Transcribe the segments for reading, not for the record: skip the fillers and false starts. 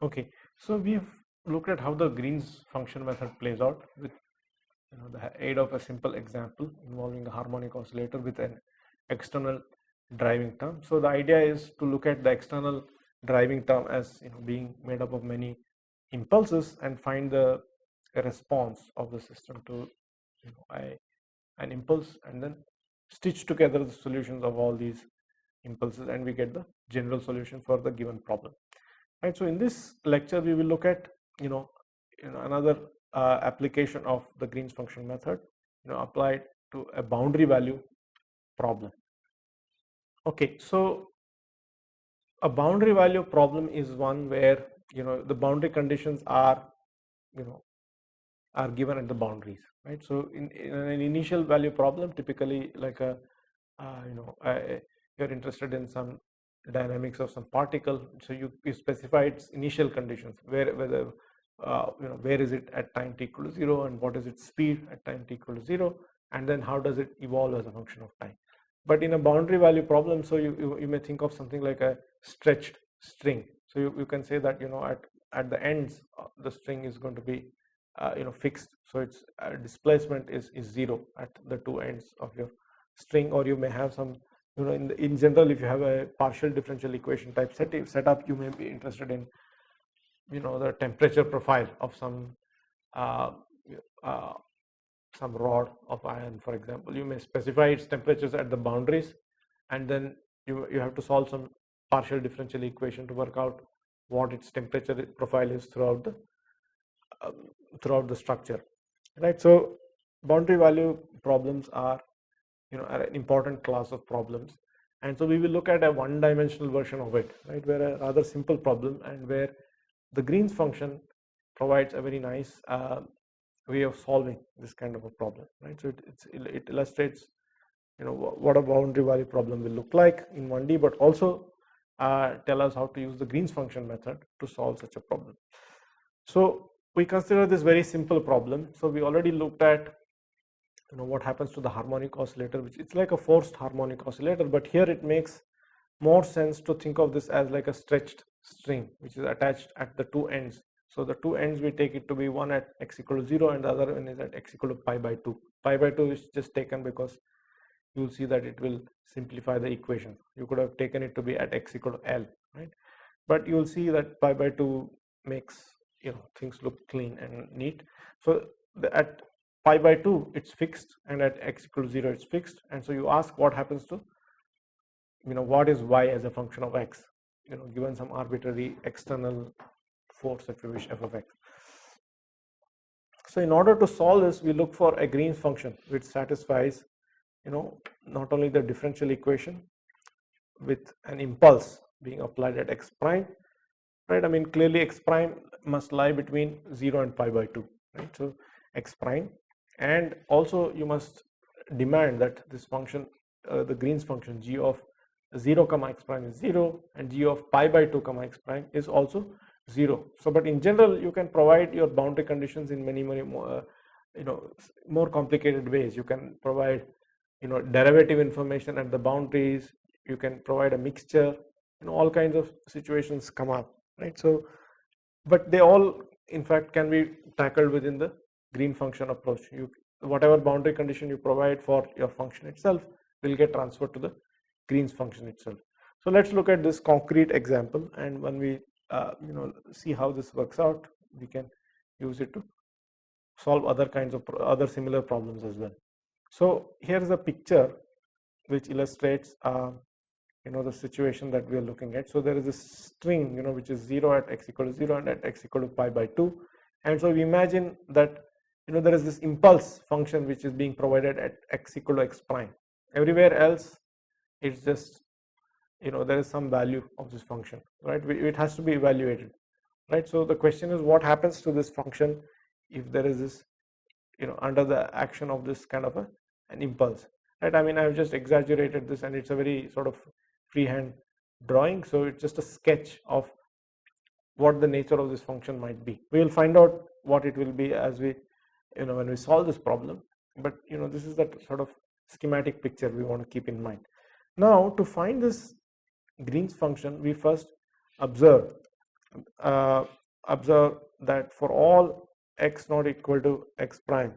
Okay, so we've looked at how the Green's function method plays out with the aid of a simple example involving a harmonic oscillator with an external driving term. So the idea is to look at the external driving term as being made up of many impulses and find the response of the system to an impulse, and then stitch together the solutions of all these impulses, and we get the general solution for the given problem. Right. So in this lecture, we will look at another application of the Green's function method, applied to a boundary value problem. Okay, so a boundary value problem is one where the boundary conditions are are given at the boundaries, right? So in an initial value problem, typically like a you're interested in some dynamics of some particle, so you specify its initial conditions, whether where is it at time t equal to 0, and what is its speed at time t equal to 0, and then how does it evolve as a function of time. But in a boundary value problem, so you may think of something like a stretched string. So you can say that at the ends the string is going to be fixed, so its displacement is 0 at the two ends of your string. Or you may have some in general, if you have a partial differential equation type setup, you may be interested in the temperature profile of some rod of iron, for example. You may specify its temperatures at the boundaries, and then you have to solve some partial differential equation to work out what its temperature profile is throughout the structure, right? So boundary value problems are an important class of problems, and so we will look at a one-dimensional version of it, right, where a rather simple problem, and where the Green's function provides a very nice way of solving this kind of a problem, right? So it illustrates what a boundary value problem will look like in 1D, but also tell us how to use the Green's function method to solve such a problem. So we consider this very simple problem. So we already looked at what happens to the harmonic oscillator, which it's like a forced harmonic oscillator, but here it makes more sense to think of this as like a stretched string which is attached at the two ends. So the two ends, we take it to be one at x equal to 0 and the other one is at x equal to pi by 2. Pi by 2 is just taken because you'll see that it will simplify the equation. You could have taken it to be at x equal to L, right? But you'll see that pi by 2 makes things look clean and neat. So at pi by 2 it's fixed, and at x equal to 0 it's fixed. And so you ask what happens to what is y as a function of x, given some arbitrary external force that we wish f of x. So in order to solve this, we look for a Green's function which satisfies not only the differential equation with an impulse being applied at x prime, right? I mean, clearly x prime must lie between 0 and pi by 2, right? So x prime, and also you must demand that this function, the Green's function g of 0 comma x prime is 0, and g of pi by 2 comma x prime is also 0. So but in general, you can provide your boundary conditions in many more more complicated ways. You can provide derivative information at the boundaries. You can provide a mixture. All kinds of situations come up, right? So but they all in fact can be tackled within the Green function approach. Whatever boundary condition you provide for your function itself will get transferred to the Green's function itself. So let's look at this concrete example, and when we see how this works out, we can use it to solve other kinds of other similar problems as well. So here is a picture which illustrates the situation that we are looking at. So there is a string which is 0 at x equal to 0 and at x equal to pi by 2, and so we imagine that there is this impulse function which is being provided at x equal to x prime. Everywhere else it's just there is some value of this function, right? It has to be evaluated, right? So the question is, what happens to this function if there is this under the action of this kind of an impulse, right? I mean, I've just exaggerated this, and it's a very sort of freehand drawing, so it's just a sketch of what the nature of this function might be. We will find out what it will be as we when we solve this problem, but this is that sort of schematic picture we want to keep in mind. Now, to find this Green's function, we first observe observe that for all x not equal to x prime,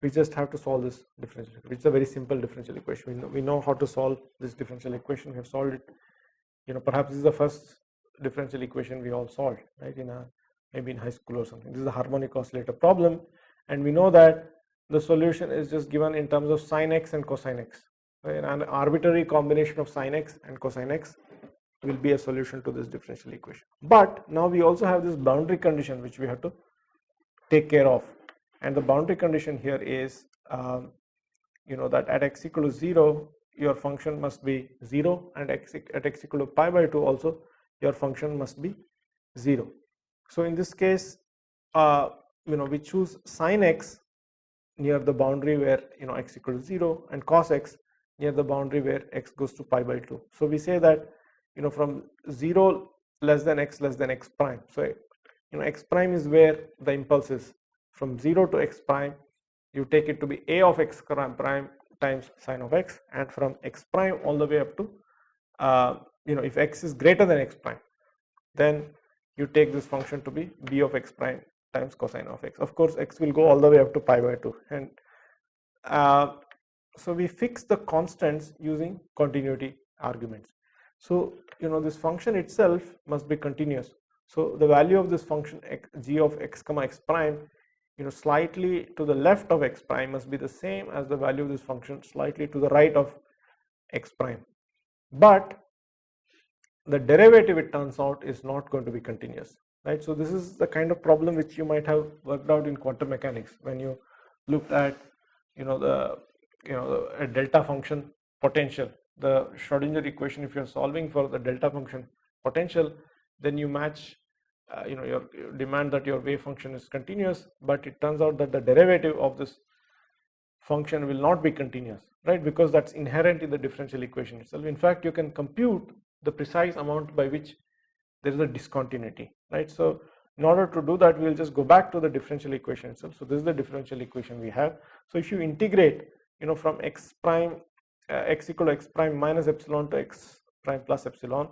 we just have to solve this differential equation, which is a very simple differential equation. We know how to solve this differential equation. We have solved it. Perhaps this is the first differential equation we all solved, right? Maybe in high school or something. This is a harmonic oscillator problem, and we know that the solution is just given in terms of sine x and cosine x. Right? An arbitrary combination of sine x and cosine x will be a solution to this differential equation. But now we also have this boundary condition which we have to take care of, and the boundary condition here is that at x equal to 0 your function must be 0, and at x equal to pi by 2 also your function must be 0. So in this case we choose sine x near the boundary where x equal to 0, and cos x near the boundary where x goes to pi by 2. So we say that from 0 less than x prime. So x prime is where the impulse is. From 0 to x prime, you take it to be a of x prime times sine of x, and from x prime all the way up to if x is greater than x prime, then you take this function to be b of x prime times cosine of x. Of course, x will go all the way up to pi by 2, and so we fix the constants using continuity arguments. So this function itself must be continuous. So the value of this function g of x comma x prime slightly to the left of x prime must be the same as the value of this function slightly to the right of x prime. But the derivative, it turns out, is not going to be continuous, right? So this is the kind of problem which you might have worked out in quantum mechanics when you looked at a delta function potential, the Schrodinger equation. If you're solving for the delta function potential, then you match you demand that your wave function is continuous, but it turns out that the derivative of this function will not be continuous, right? Because that's inherent in the differential equation itself. In fact, you can compute the precise amount by which there is a discontinuity, right? So in order to do that, we'll just go back to the differential equation itself. So this is the differential equation we have. So if you integrate from x prime x equal to x prime minus epsilon to x prime plus epsilon,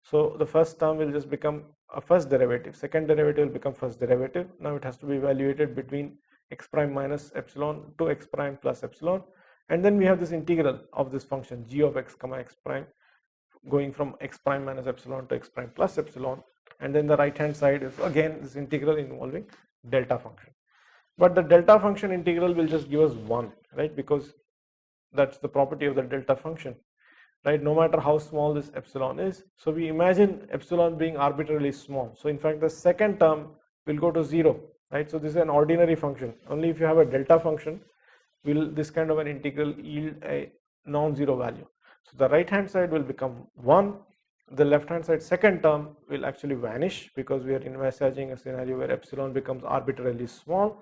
so the first term will just become a first derivative, second derivative will become first derivative. Now it has to be evaluated between x prime minus epsilon to x prime plus epsilon, and then we have this integral of this function g of x comma x prime going from x prime minus epsilon to x prime plus epsilon, and then the right hand side is again this integral involving delta function. But the delta function integral will just give us 1, right? Because that's the property of the delta function, right? No matter how small this epsilon is. So we imagine epsilon being arbitrarily small. So in fact, the second term will go to 0, right? So this is an ordinary function. Only if you have a delta function will this kind of an integral yield a non-zero value. So the right hand side will become 1. The left hand side second term will actually vanish because we are envisaging a scenario where epsilon becomes arbitrarily small.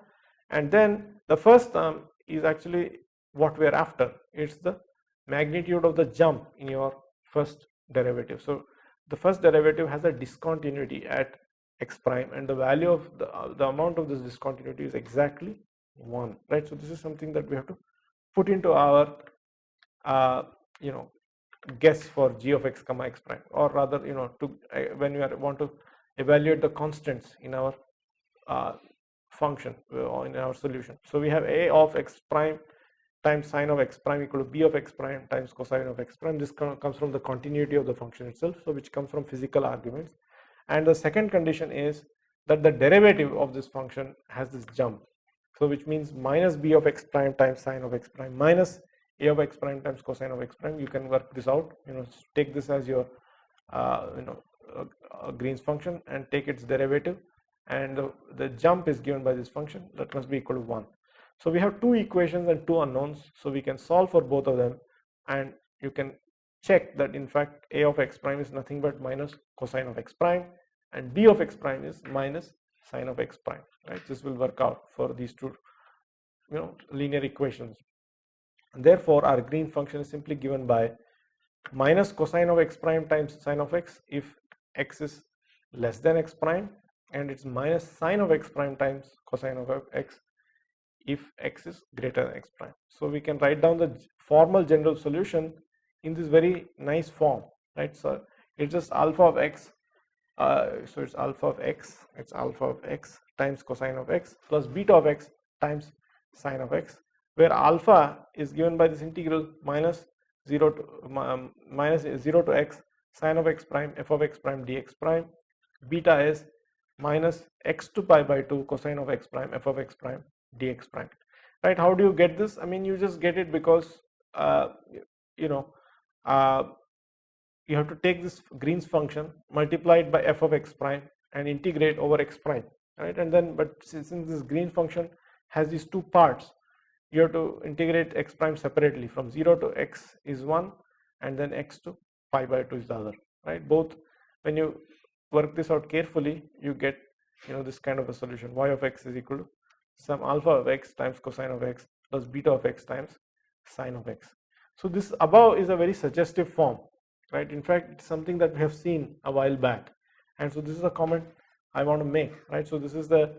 And then the first term is actually what we are after. It's the magnitude of the jump in your first derivative. So the first derivative has a discontinuity at x prime, and the value of the amount of this discontinuity is exactly 1, right? So this is something that we have to put into our guess for g of x comma x prime, or rather when we want to evaluate the constants in our function or in our solution. So we have a of x prime times sine of x prime equal to b of x prime times cosine of x prime. This comes from the continuity of the function itself, so which comes from physical arguments. And the second condition is that the derivative of this function has this jump, so which means minus b of x prime times sine of x prime minus a of x prime times cosine of x prime. You can work this out, take this as your Green's function and take its derivative, and the jump is given by this function that must be equal to 1. So we have two equations and two unknowns, so we can solve for both of them, and you can check that in fact a of x prime is nothing but minus cosine of x prime, and b of x prime is minus sine of x prime, right? This will work out for these two linear equations. And therefore our Green function is simply given by minus cosine of x prime times sine of x if x is less than x prime, and it's minus sine of x prime times cosine of x if x is greater than x prime. So we can write down the formal general solution in this very nice form, right? So it's just alpha of x So it's alpha of x, it's alpha of x times cosine of x plus beta of x times sine of x, where alpha is given by this integral minus 0 to minus 0 to x sine of x prime f of x prime dx prime. Beta is minus x to pi by 2 cosine of x prime f of x prime dx prime. Right? How do you get this? I mean, you just get it because you know you have to take this Green's function, multiply it by f of x prime and integrate over x prime, right? And then, but since this Green's function has these two parts, you have to integrate x prime separately. From 0 to x is 1 and then x to pi by 2 is the other, right? Both, when you work this out carefully, you get this kind of a solution. Y of x is equal to some alpha of x times cosine of x plus beta of x times sine of x. So this above is a very suggestive form, right? In fact, it's something that we have seen a while back, and so this is a comment I want to make, right? So this is the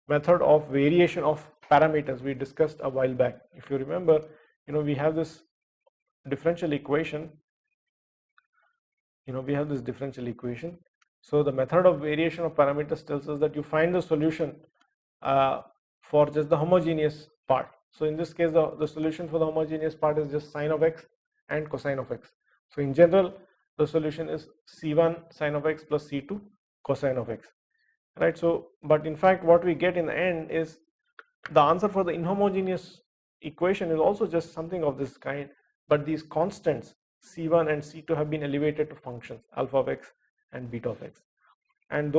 method of variation of parameters we discussed a while back. If you remember, we have this differential equation. We have this differential equation. So the method of variation of parameters tells us that you find the solution for just the homogeneous part. So in this case, the solution for the homogeneous part is just sine of x and cosine of x. So in general, the solution is c1 sine of x plus c2 cosine of x, right? So, but in fact, what we get in the end is the answer for the inhomogeneous equation is also just something of this kind, but these constants c1 and c2 have been elevated to functions alpha of x and beta of x, and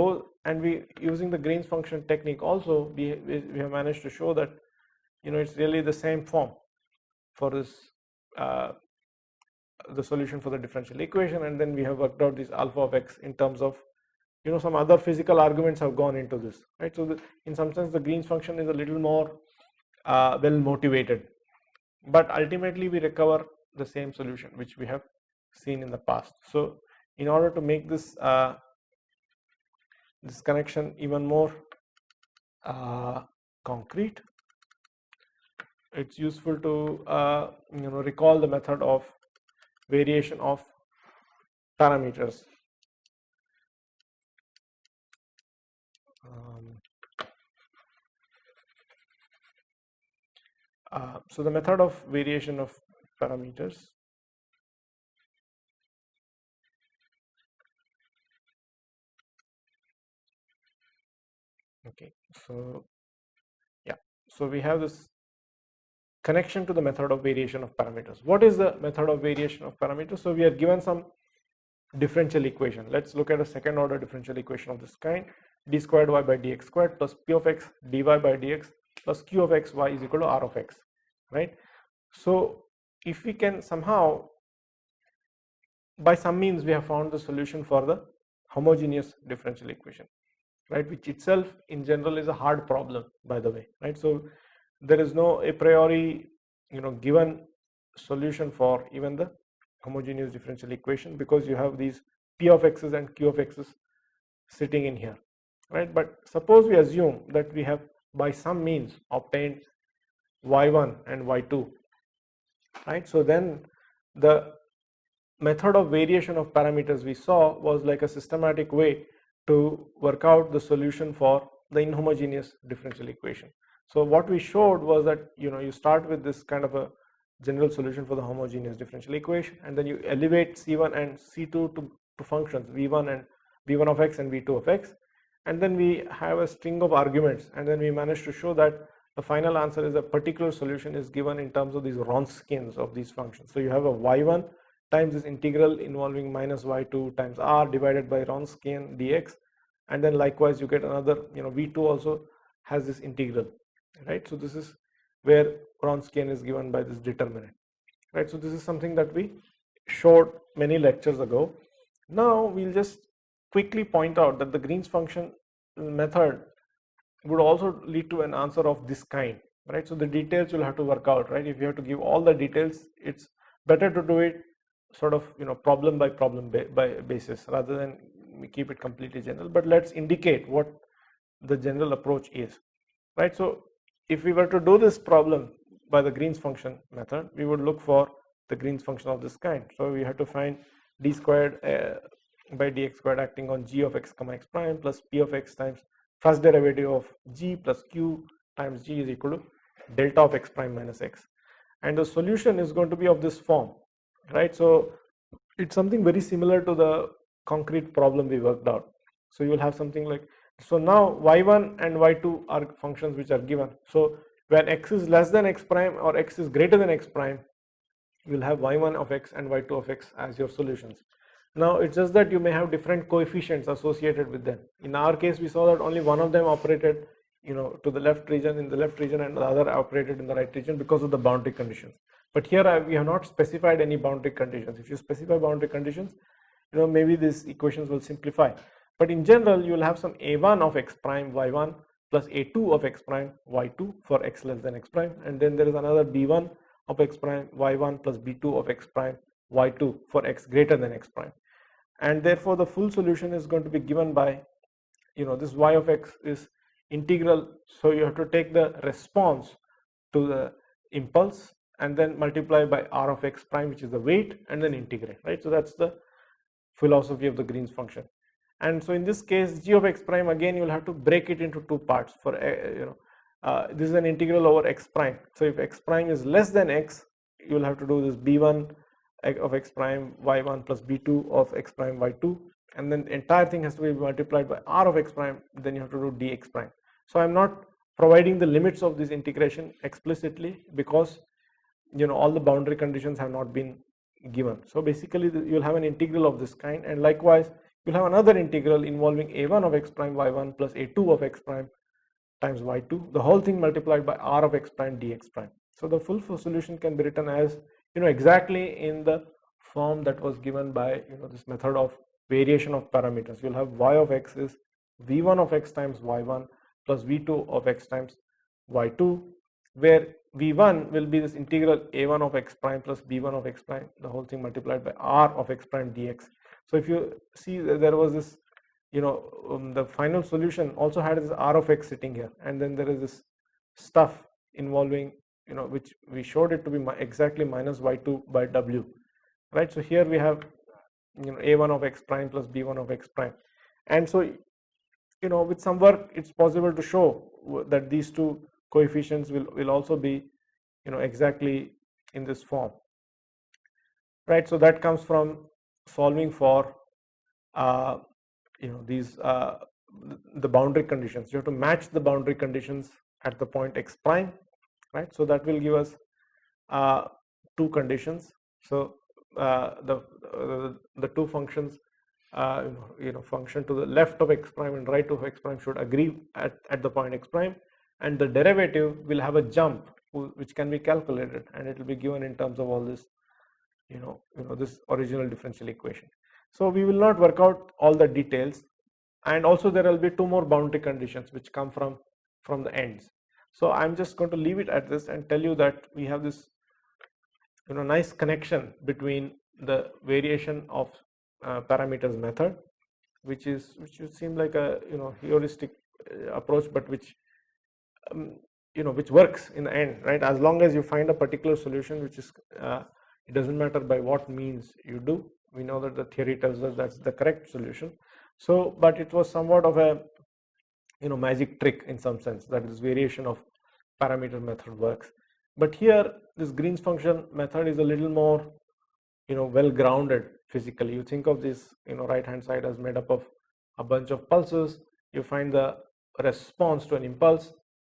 we using the Green's function technique also we have managed to show that it's really the same form for this the solution for the differential equation, and then we have worked out this alpha of x in terms of some other physical arguments have gone into this, right? So in some sense the Green's function is a little more well motivated, but ultimately we recover the same solution which we have seen in the past. So in order to make this this connection even more concrete, it's useful to recall the method of variation of parameters. So the method of variation of parameters. Okay, so yeah, so we have this connection to the method of variation of parameters. What is the method of variation of parameters? So we are given some differential equation. Let's look at a second order differential equation of this kind: d squared y by dx squared plus p of x dy by dx plus q of x y is equal to r of x, right? So if we can somehow, by some means, we have found the solution for the homogeneous differential equation, right, which itself in general is a hard problem, by the way, right? So there is no a priori given solution for even the homogeneous differential equation, because you have these p of x's and q of x's sitting in here, right? But suppose we assume that we have by some means obtained y1 and y2, right? So then the method of variation of parameters we saw was like a systematic way to work out the solution for the inhomogeneous differential equation. So what we showed was that you start with this kind of a general solution for the homogeneous differential equation, and then you elevate c1 and c2 to functions v1 and v1 of x and v2 of x, and then we have a string of arguments, and then we managed to show that the final answer is a particular solution is given in terms of these Wronskians of these functions. So you have a y1 times this integral involving minus y2 times r divided by Wronskian dx, and then likewise you get another v2 also has this integral, right? So this is where Wronskian is given by this determinant, right? So this is something that we showed many lectures ago. Now we'll just quickly point out that the Green's function method would also lead to an answer of this kind, right? So the details you'll have to work out, right? If you have to give all the details, it's better to do it sort of problem by problem basis rather than keep it completely general. But let's indicate what the general approach is, right? So if we were to do this problem by the Green's function method, we would look for the Green's function of this kind. So we have to find d squared by dx squared acting on g of x comma x prime plus p of x times first derivative of g plus q times g is equal to delta of x prime minus x. And the solution is going to be of this form, right? So it's something very similar to the concrete problem we worked out. So you will have something like, so now y1 and y2 are functions which are given. So when x is less than x prime or x is greater than x prime, you will have y1 of x and y2 of x as your solutions. Now it's just that you may have different coefficients associated with them. In our case, we saw that only one of them operated, to the left region, in the left region, and the other operated in the right region because of the boundary conditions. But here we have not specified any boundary conditions. If you specify boundary conditions, maybe these equations will simplify. But in general, you will have some a1 of x prime y1 plus a2 of x prime y2 for x less than x prime, and then there is another b1 of x prime y1 plus b2 of x prime y2 for x greater than x prime. And therefore the full solution is going to be given by, this y of x is integral, so you have to take the response to the impulse and then multiply by r of x prime, which is the weight, and then integrate, right? So that's the philosophy of the Green's function. And so in this case, g of x prime, again you will have to break it into two parts. For this is an integral over x prime, so if x prime is less than x, you will have to do this b1 of x prime y1 plus b2 of x prime y2, and then the entire thing has to be multiplied by r of x prime, then you have to do dx prime. So I'm not providing the limits of this integration explicitly because all the boundary conditions have not been given. So basically you'll have an integral of this kind, and likewise you'll have another integral involving a1 of x prime y1 plus a2 of x prime times y2, the whole thing multiplied by r of x prime dx prime. So the full solution can be written as, exactly in the form that was given by, this method of variation of parameters. You'll have y of x is v1 of x times y1 plus v2 of x times y2, where v1 will be this integral a1 of x prime plus b1 of x prime, the whole thing multiplied by r of x prime dx. So if you see, there was this, the final solution also had this r of x sitting here, and then there is this stuff involving, which we showed it to be exactly minus y2 by w, right? So here we have, a1 of x prime plus b1 of x prime, and so, with some work it's possible to show that these two coefficients will also be, exactly in this form, right? So that comes from solving for these the boundary conditions. You have to match the boundary conditions at the point x prime, right? So that will give us two conditions. So the two functions, function to the left of x prime and right of x prime should agree at the point x prime, and the derivative will have a jump which can be calculated, and it will be given in terms of all this, this original differential equation. So we will not work out all the details, and also there will be two more boundary conditions which come from the ends. So I'm just going to leave it at this and tell you that we have this, nice connection between the variation of parameters method, which would seem like a heuristic approach, but which which works in the end, right? As long as you find a particular solution, which is it doesn't matter by what means you do. We know that the theory tells us that's the correct solution. So, but it was somewhat of a magic trick in some sense, that this variation of parameter method works. But here this Green's function method is a little more well grounded physically. You think of this right hand side as made up of a bunch of pulses. You find the response to an impulse,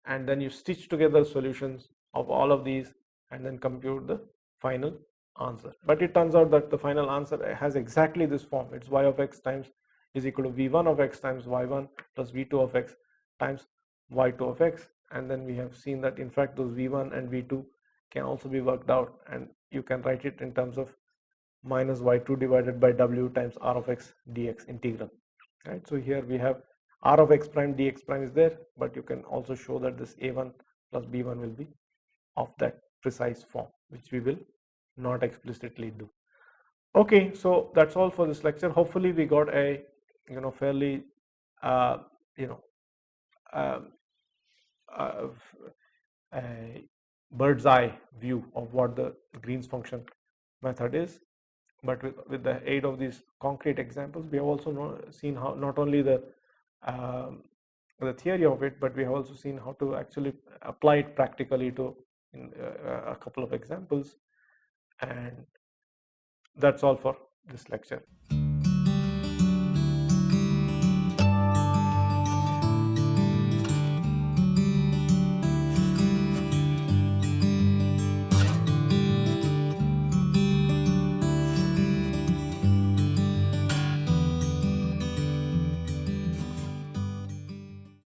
and then you stitch together solutions of all of these and then compute the final answer. But it turns out that the final answer has exactly this form. It's y of x times is equal to v1 of x times y1 plus v2 of x times y2 of x, and then we have seen that in fact those v1 and v2 can also be worked out, and you can write it in terms of minus y2 divided by w times r of x dx integral, right? So here we have r of x prime dx prime is there, but you can also show that this a1 plus b1 will be of that precise form, which we will not explicitly do. Okay, so that's all for this lecture. Hopefully we got a fairly a bird's eye view of what the Green's function method is. with the aid of these concrete examples, we have also seen how not only um, the theory of it, but we have also seen how to actually apply it practically to in a couple of examples. And that's all for this lecture.